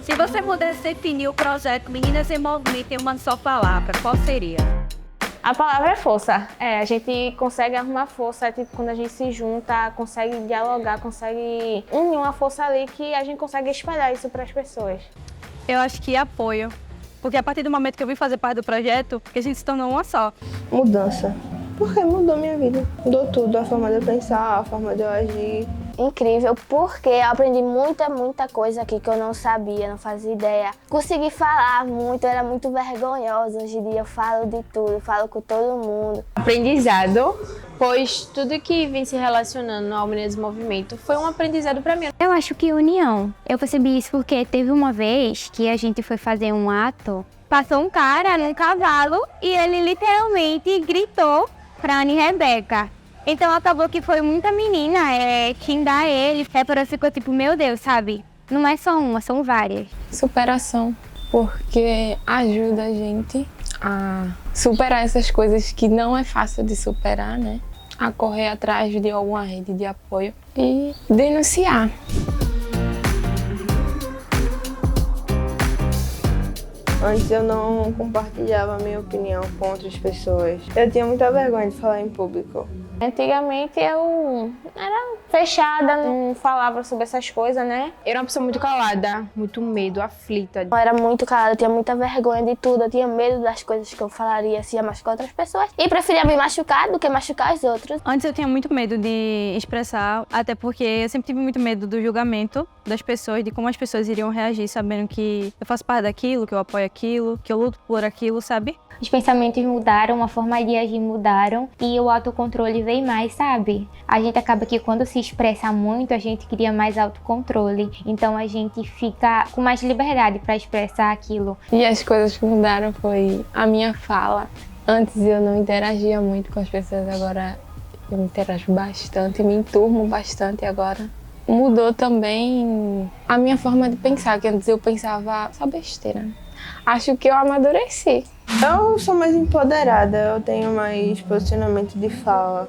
Se você pudesse definir o projeto Meninas em Movimento em uma só palavra, qual seria? A palavra é força. A gente consegue arrumar força, tipo, quando a gente se junta, consegue dialogar, consegue unir uma força ali que a gente consegue espalhar isso para as pessoas. Eu acho que apoio, porque a partir do momento que eu vim fazer parte do projeto, que a gente se tornou uma só. Mudança, porque mudou minha vida. Mudou tudo, a forma de eu pensar, a forma de eu agir. Incrível, porque eu aprendi muita coisa aqui que eu não sabia, não fazia ideia. Consegui falar muito, eu era muito vergonhosa. Hoje em dia eu falo de tudo, falo com todo mundo. Aprendizado, pois tudo que vem se relacionando ao Meninas em Movimento foi um aprendizado para mim. Eu acho que união. Eu percebi isso porque teve uma vez que a gente foi fazer um ato, passou um cara num cavalo e ele literalmente gritou pra Ana e Rebeca. Então acabou que foi muita menina xingar ele. Ela ficou tipo, meu Deus, sabe? Não é só uma, são várias. Superação, porque ajuda a gente a superar essas coisas que não é fácil de superar, né? A correr atrás de alguma rede de apoio e denunciar. Antes eu não compartilhava a minha opinião com outras pessoas. Eu tinha muita vergonha de falar em público. Antigamente eu era fechada, não falava sobre essas coisas, né? Eu era uma pessoa muito calada, muito medo, aflita. Eu era muito calada, eu tinha muita vergonha de tudo, eu tinha medo das coisas que eu falaria se ia machucar outras pessoas. E preferia me machucar do que machucar os outros. Antes eu tinha muito medo de expressar, até porque eu sempre tive muito medo do julgamento das pessoas, de como as pessoas iriam reagir, sabendo que eu faço parte daquilo, que eu apoio aquilo, que eu luto por aquilo, sabe? Os pensamentos mudaram, a forma de agir mudaram e o autocontrole veio mais, sabe? A gente acaba que quando se expressa muito, a gente cria mais autocontrole. Então a gente fica com mais liberdade para expressar aquilo. E as coisas que mudaram foi a minha fala. Antes eu não interagia muito com as pessoas, agora eu interajo bastante, me enturmo bastante agora. Mudou também a minha forma de pensar, que antes eu pensava só besteira. Acho que eu amadureci. Eu sou mais empoderada, eu tenho mais posicionamento de fala.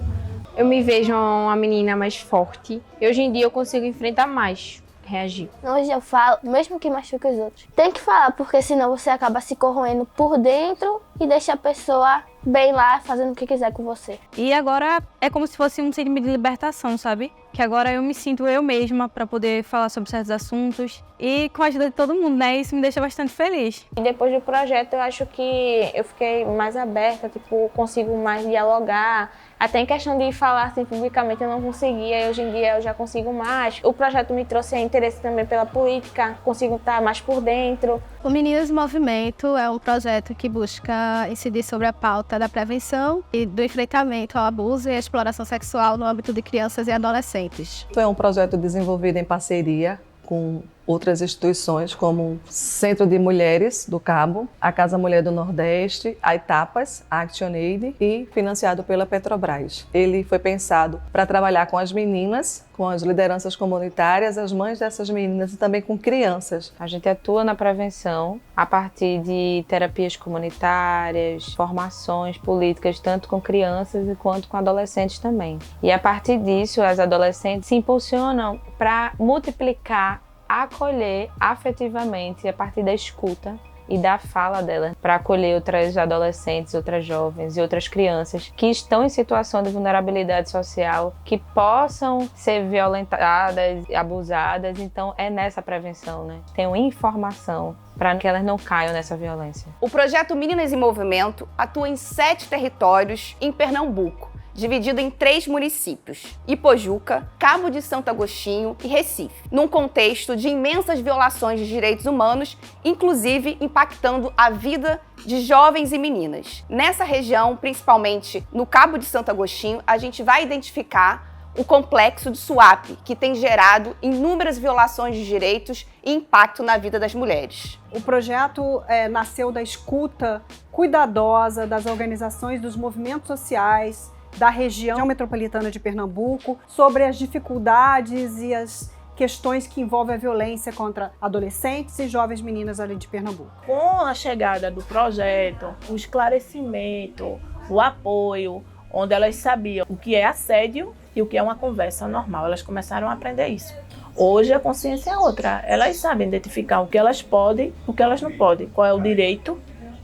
Eu me vejo uma menina mais forte e hoje em dia eu consigo enfrentar mais, reagir. Hoje eu falo, mesmo que machuque os outros. Tem que falar, porque senão você acaba se corroendo por dentro e deixa a pessoa bem lá, fazendo o que quiser com você. E agora é como se fosse um sentimento de libertação, sabe? Que agora eu me sinto eu mesma para poder falar sobre certos assuntos e com a ajuda de todo mundo, né? Isso me deixa bastante feliz. E depois do projeto eu acho que eu fiquei mais aberta, tipo, consigo mais dialogar. Até em questão de falar assim, publicamente eu não conseguia, e hoje em dia eu já consigo mais. O projeto me trouxe interesse também pela política, consigo estar mais por dentro. O Meninas em Movimento é um projeto que busca incidir sobre a pauta da prevenção e do enfrentamento ao abuso e à exploração sexual no âmbito de crianças e adolescentes. É um projeto desenvolvido em parceria com outras instituições, como o Centro de Mulheres do Cabo, a Casa Mulher do Nordeste, a Etapas, a ActionAid e financiado pela Petrobras. Ele foi pensado para trabalhar com as meninas, com as lideranças comunitárias, as mães dessas meninas e também com crianças. A gente atua na prevenção a partir de terapias comunitárias, formações políticas, tanto com crianças quanto com adolescentes também. E a partir disso, as adolescentes se impulsionam para multiplicar, acolher afetivamente a partir da escuta e da fala dela, para acolher outras adolescentes, outras jovens e outras crianças que estão em situação de vulnerabilidade social, que possam ser violentadas, abusadas. Então é nessa prevenção, né? Tem uma informação para que elas não caiam nessa violência. O projeto Meninas em Movimento atua em 7 territórios em Pernambuco, dividido em 3 municípios: Ipojuca, Cabo de Santo Agostinho e Recife, num contexto de imensas violações de direitos humanos, inclusive impactando a vida de jovens e meninas. Nessa região, principalmente no Cabo de Santo Agostinho, a gente vai identificar o complexo de Suape, que tem gerado inúmeras violações de direitos e impacto na vida das mulheres. O projeto nasceu da escuta cuidadosa das organizações dos movimentos sociais, da região metropolitana de Pernambuco, sobre as dificuldades e as questões que envolvem a violência contra adolescentes e jovens meninas ali de Pernambuco. Com a chegada do projeto, o esclarecimento, o apoio, onde elas sabiam o que é assédio e o que é uma conversa normal. Elas começaram a aprender isso. Hoje a consciência é outra. Elas sabem identificar o que elas podem, o que elas não podem. Qual é o direito,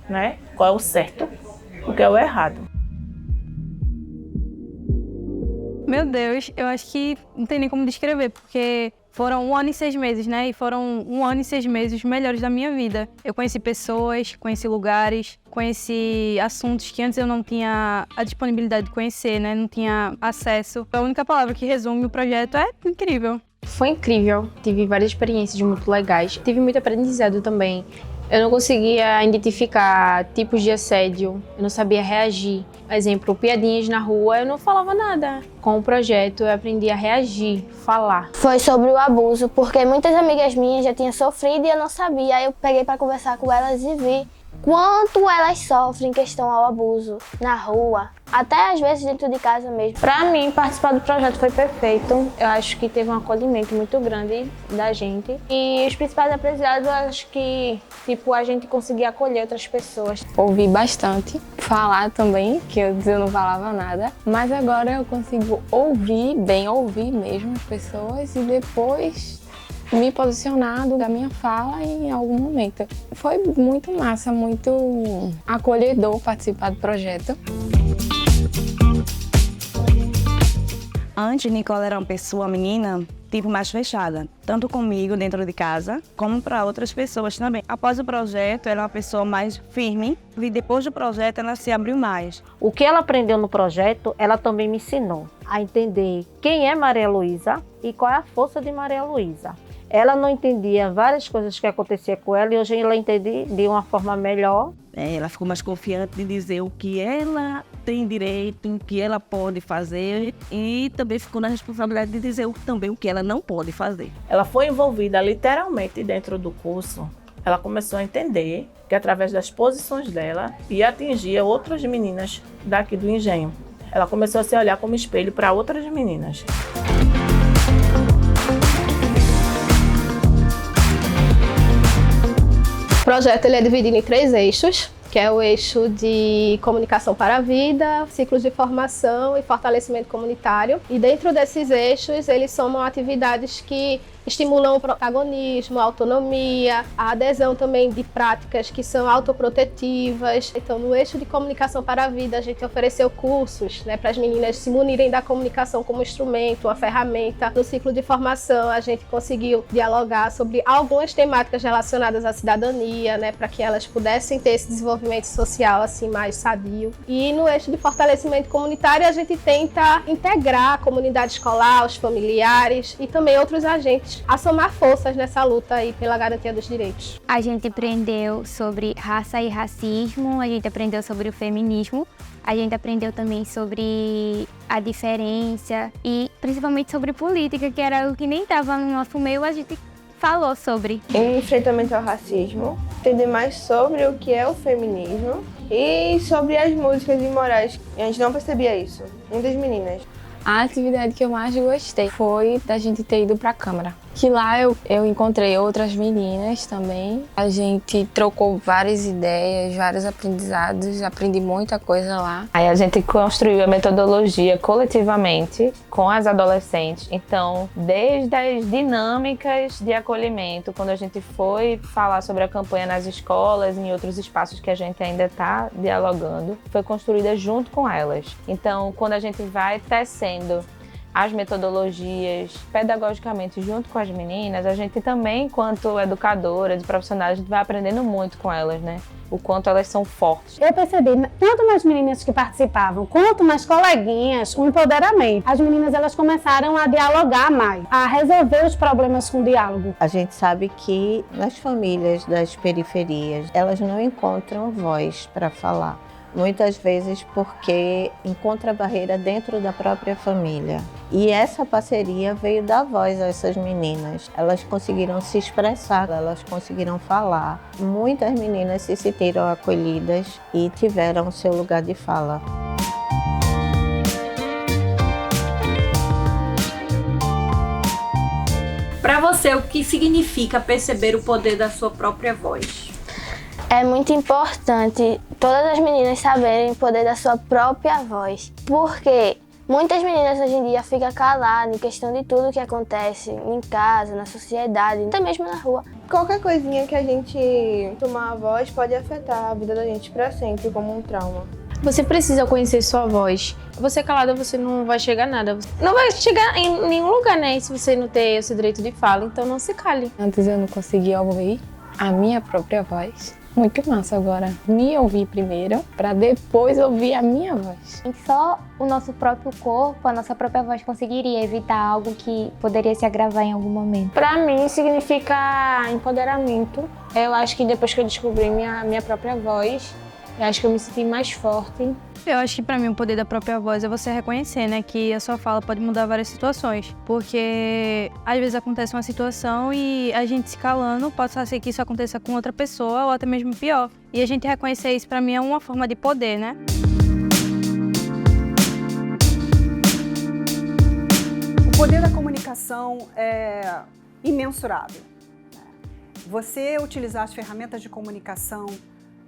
né? Qual é o certo, o que é o errado. Meu Deus, eu acho que não tem nem como descrever, porque foram 1 ano e 6 meses, né? E foram 1 ano e 6 meses melhores da minha vida. Eu conheci pessoas, conheci lugares, conheci assuntos que antes eu não tinha a disponibilidade de conhecer, né? Não tinha acesso. A única palavra que resume o projeto é incrível. Foi incrível, tive várias experiências muito legais, tive muito aprendizado também. Eu não conseguia identificar tipos de assédio, eu não sabia reagir. Por exemplo, piadinhas na rua, eu não falava nada. Com o projeto, eu aprendi a reagir, falar. Foi sobre o abuso, porque muitas amigas minhas já tinham sofrido e eu não sabia. Aí eu peguei para conversar com elas e vi quanto elas sofrem em questão ao abuso na rua, até às vezes dentro de casa mesmo. Para mim, participar do projeto foi perfeito. Eu acho que teve um acolhimento muito grande da gente. E os principais aprendizados, eu acho que a gente conseguia acolher outras pessoas. Ouvi bastante, falar também, que antes eu não falava nada. Mas agora eu consigo ouvir bem, ouvir mesmo as pessoas e depois me posicionado da minha fala em algum momento. Foi muito massa, muito acolhedor participar do projeto. Antes, Nicole era uma pessoa, menina, tipo mais fechada, tanto comigo dentro de casa, como para outras pessoas também. Após o projeto, ela é uma pessoa mais firme e depois do projeto ela se abriu mais. O que ela aprendeu no projeto, ela também me ensinou a entender quem é Maria Luísa e qual é a força de Maria Luísa. Ela não entendia várias coisas que aconteciam com ela e hoje ela entende de uma forma melhor. Ela ficou mais confiante de dizer o que ela tem direito, o que ela pode fazer e também ficou na responsabilidade de dizer também o que ela não pode fazer. Ela foi envolvida literalmente dentro do curso. Ela começou a entender que através das posições dela ia atingir outras meninas daqui do Engenho. Ela começou a se olhar como espelho para outras meninas. O projeto ele é dividido em 3 eixos, que é o eixo de comunicação para a vida, ciclos de formação e fortalecimento comunitário. E dentro desses eixos, eles somam atividades que estimulam o protagonismo, a autonomia, a adesão também de práticas que são autoprotetivas. Então, no eixo de comunicação para a vida, a gente ofereceu cursos, né, para as meninas se munirem da comunicação como instrumento, uma ferramenta. No ciclo de formação, a gente conseguiu dialogar sobre algumas temáticas relacionadas à cidadania, né, para que elas pudessem ter esse desenvolvimento social assim mais sadio. E no eixo de fortalecimento comunitário, a gente tenta integrar a comunidade escolar, os familiares e também outros agentes a somar forças nessa luta aí pela garantia dos direitos. A gente aprendeu sobre raça e racismo, a gente aprendeu sobre o feminismo, a gente aprendeu também sobre a diferença e principalmente sobre política, que era o que nem estava no nosso meio, a gente falou sobre. Enfrentamento ao racismo, entender mais sobre o que é o feminismo e sobre as músicas imorais. A gente não percebia isso, muitas meninas. A atividade que eu mais gostei foi da gente ter ido para a Câmara. Que lá eu encontrei outras meninas também. A gente trocou várias ideias, vários aprendizados, aprendi muita coisa lá. Aí a gente construiu a metodologia coletivamente com as adolescentes. Então, desde as dinâmicas de acolhimento, quando a gente foi falar sobre a campanha nas escolas e em outros espaços que a gente ainda está dialogando, foi construída junto com elas. Então, quando a gente vai tecendo as metodologias pedagogicamente junto com as meninas, a gente também, enquanto educadoras e profissionais, a gente vai aprendendo muito com elas, né? O quanto elas são fortes. Eu percebi, tanto nas meninas que participavam, quanto nas coleguinhas, o empoderamento. As meninas, elas começaram a dialogar mais, a resolver os problemas com diálogo. A gente sabe que nas famílias das periferias, elas não encontram voz para falar. Muitas vezes porque encontra barreira dentro da própria família. E essa parceria veio dar voz a essas meninas. Elas conseguiram se expressar, elas conseguiram falar. Muitas meninas se sentiram acolhidas e tiveram seu lugar de fala. Para você, o que significa perceber o poder da sua própria voz? É muito importante todas as meninas saberem o poder da sua própria voz, porque muitas meninas hoje em dia ficam caladas em questão de tudo que acontece em casa, na sociedade, até mesmo na rua. Qualquer coisinha que a gente tomar a voz pode afetar a vida da gente pra sempre, como um trauma. Você precisa conhecer sua voz. Você calada, você não vai chegar a nada. Não vai chegar em nenhum lugar, né? Se você não ter esse direito de fala, então não se cale. Antes eu não conseguia ouvir a minha própria voz. Muito massa agora me ouvir primeiro, para depois ouvir a minha voz. Só o nosso próprio corpo, a nossa própria voz conseguiria evitar algo que poderia se agravar em algum momento. Para mim significa empoderamento. Eu acho que depois que eu descobri minha própria voz, eu acho que eu me senti mais forte. Eu acho que pra mim o poder da própria voz é você reconhecer, né, que a sua fala pode mudar várias situações. Porque às vezes acontece uma situação e a gente se calando, pode ser que isso aconteça com outra pessoa ou até mesmo pior. E a gente reconhecer isso pra mim é uma forma de poder, né? O poder da comunicação é imensurável. Você utilizar as ferramentas de comunicação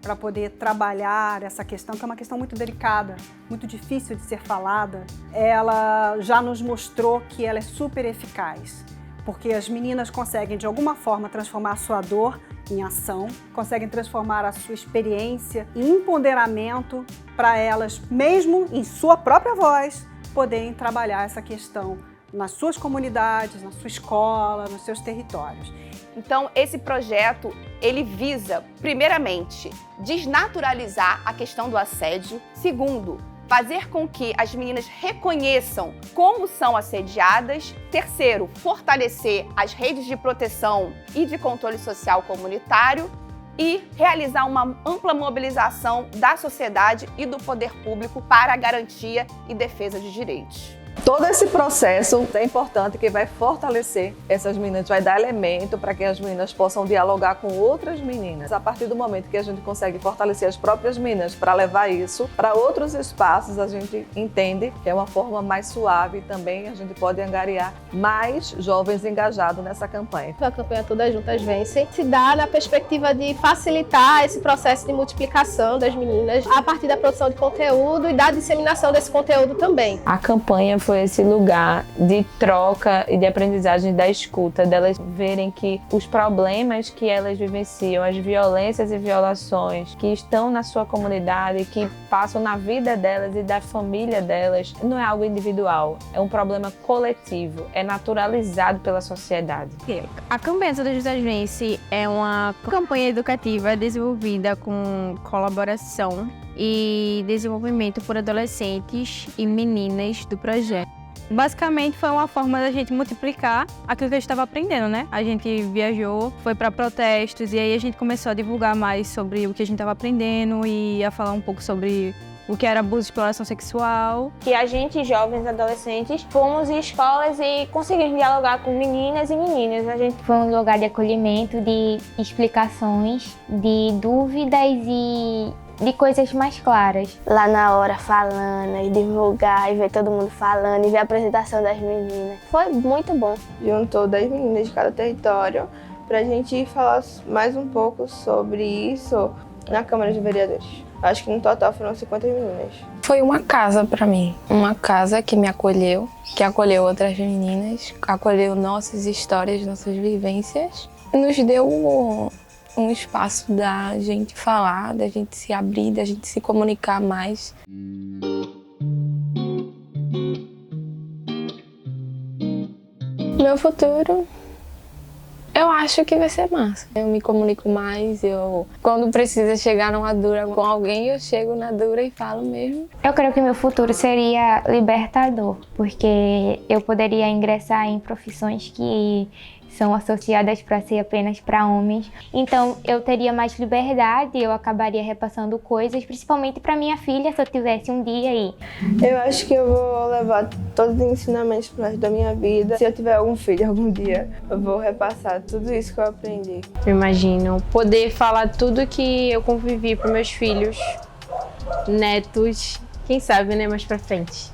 para poder trabalhar essa questão, que é uma questão muito delicada, muito difícil de ser falada, ela já nos mostrou que ela é super eficaz, porque as meninas conseguem, de alguma forma, transformar a sua dor em ação, conseguem transformar a sua experiência em empoderamento para elas, mesmo em sua própria voz, poderem trabalhar essa questão nas suas comunidades, na sua escola, nos seus territórios. Então, esse projeto, ele visa, primeiramente, desnaturalizar a questão do assédio. Segundo, fazer com que as meninas reconheçam como são assediadas. Terceiro, fortalecer as redes de proteção e de controle social comunitário. E realizar uma ampla mobilização da sociedade e do poder público para a garantia e defesa de direitos. Todo esse processo é importante, que vai fortalecer essas meninas, vai dar elemento para que as meninas possam dialogar com outras meninas. A partir do momento que a gente consegue fortalecer as próprias meninas para levar isso para outros espaços, a gente entende que é uma forma mais suave e também a gente pode angariar mais jovens engajados nessa campanha. A campanha Todas Juntas Vencem se dá na perspectiva de facilitar esse processo de multiplicação das meninas a partir da produção de conteúdo e da disseminação desse conteúdo também. A campanha foi esse lugar de troca e de aprendizagem da escuta, delas verem que os problemas que elas vivenciam, as violências e violações que estão na sua comunidade, que passam na vida delas e da família delas, não é algo individual, é um problema coletivo, é naturalizado pela sociedade. A campanha Todas Juntas Vencem é uma campanha educativa desenvolvida com colaboração e desenvolvimento por adolescentes e meninas do projeto. Basicamente foi uma forma da gente multiplicar aquilo que a gente estava aprendendo, né? A gente viajou, foi para protestos e aí a gente começou a divulgar mais sobre o que a gente estava aprendendo e a falar um pouco sobre o que era abuso e exploração sexual. Que a gente, jovens, adolescentes, fomos em escolas e conseguimos dialogar com meninas e meninas. A gente foi um lugar de acolhimento, de explicações, de dúvidas e de coisas mais claras. Lá na hora falando e divulgar e ver todo mundo falando e ver a apresentação das meninas. Foi muito bom. Juntou 10 meninas de cada território pra gente falar mais um pouco sobre isso na Câmara de Vereadores. Acho que no total foram 50 meninas. Foi uma casa pra mim, uma casa que me acolheu, que acolheu outras meninas, acolheu nossas histórias, nossas vivências, nos deu um espaço da gente falar, da gente se abrir, da gente se comunicar mais. Meu futuro, eu acho que vai ser massa. Eu me comunico mais, quando precisa chegar numa dura com alguém, eu chego na dura e falo mesmo. Eu creio que meu futuro seria libertador, porque eu poderia ingressar em profissões que são associadas para ser apenas para homens. Então eu teria mais liberdade, eu acabaria repassando coisas, principalmente para minha filha, se eu tivesse um dia aí. Eu acho que eu vou levar todos os ensinamentos pro resto da minha vida. Se eu tiver algum filho algum dia, eu vou repassar tudo isso que eu aprendi. Eu imagino poder falar tudo que eu convivi para meus filhos, netos, quem sabe, né, mais para frente.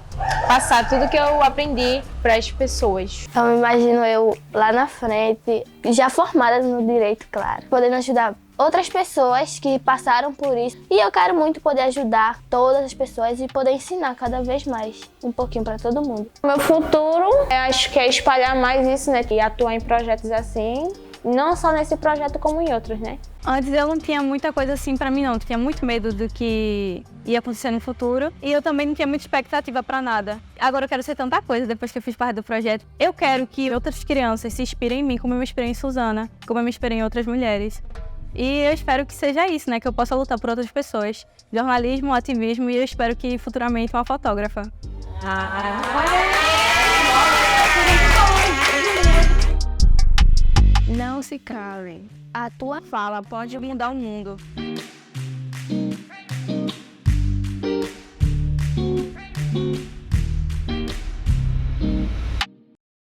Passar tudo que eu aprendi para as pessoas. Eu me imagino eu lá na frente, já formada no direito, claro, podendo ajudar outras pessoas que passaram por isso. E eu quero muito poder ajudar todas as pessoas e poder ensinar cada vez mais, um pouquinho para todo mundo. Meu futuro, eu acho que é espalhar mais isso, né? E atuar em projetos assim, não só nesse projeto como em outros, né? Antes eu não tinha muita coisa assim pra mim não, eu tinha muito medo do que ia acontecer no futuro e eu também não tinha muita expectativa pra nada. Agora eu quero ser tanta coisa depois que eu fiz parte do projeto. Eu quero que outras crianças se inspirem em mim, como eu me inspirei em Suzana, como eu me inspirei em outras mulheres. E eu espero que seja isso, né? Que eu possa lutar por outras pessoas. Jornalismo, ativismo e eu espero que futuramente uma fotógrafa. Não se calem. A tua fala pode mudar o mundo.